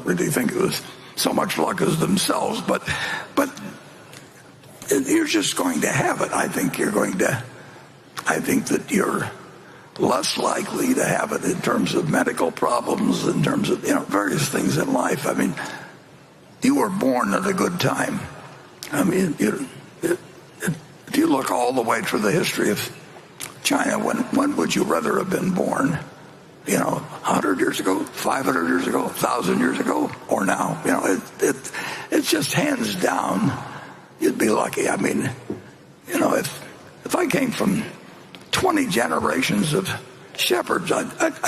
really think it was so much luck as themselves, but you're just going to have it. I think that you're less likely to have it in terms of medical problems, in terms of various things in life. I mean, you were born at a good time. I mean, if you look all the way through the history of China, when would you rather have been born? 100 years ago, 500 years ago, 1,000 years ago, or now? It's just hands down. You'd be lucky. I mean, if I came from 20 generations of shepherds, I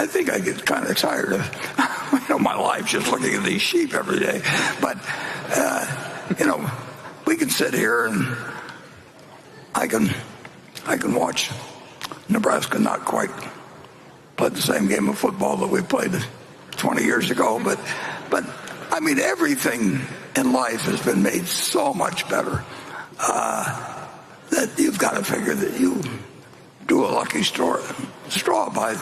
think I get kind of tired of my life just looking at these sheep every day. But we can sit here and I can watch Nebraska not quite play the same game of football that we played 20 years ago, but I mean, everything in life has been made so much better that you've got to figure that you do a lucky straw by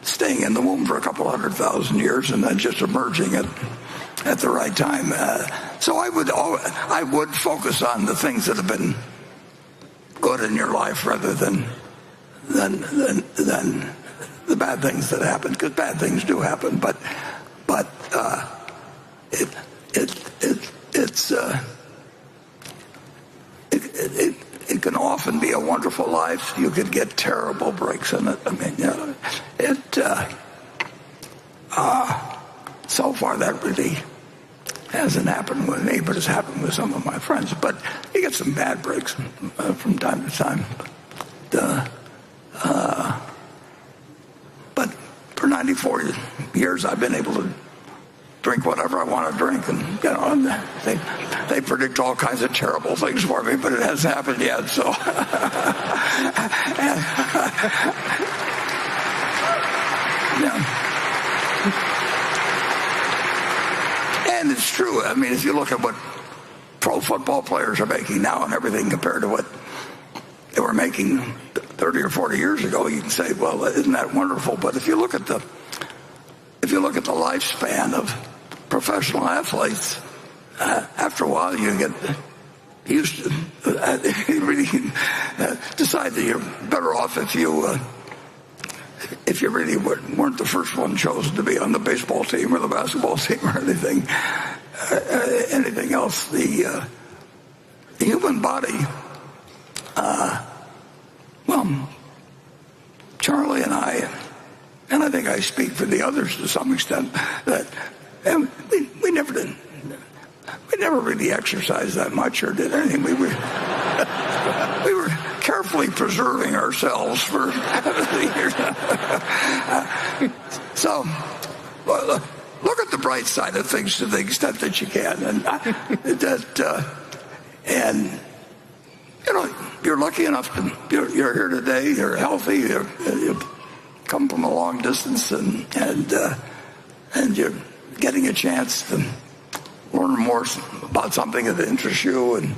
staying in the womb for a couple 100,000 years and then just emerging at the right time. So I would focus on the things that have been good in your life rather than the bad things that happen, because bad things do happen. But it can often be a wonderful life. You could get terrible breaks in it. I mean, so far that really hasn't happened with me, but it's happened with some of my friends. But you get some bad breaks from time to time. But for 94 years, I've been able to drink whatever I want to drink, and they predict all kinds of terrible things for me, but it hasn't happened yet. So, and it's true. I mean, if you look at what pro football players are making now and everything compared to what they were making 30 or 40 years ago, you can say, well, isn't that wonderful? But if you look at the lifespan of professional athletes, after a while you get used to you really decide that you're better off if you really weren't the first one chosen to be on the baseball team or the basketball team or anything else. The human body, well, Charlie and I think I speak for the others to some extent, that we never really exercised that much or did anything. We were carefully preserving ourselves for the years. So, look at the bright side of things to the extent that you can, and you're lucky enough to you're here today. You're healthy. You come from a long distance, and you're getting a chance to learn more about something that interests you, and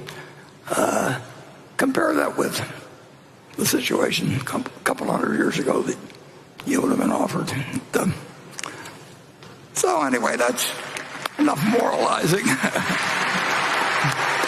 compare that with the situation a couple 100 years ago that you would have been offered. So anyway, that's enough moralizing.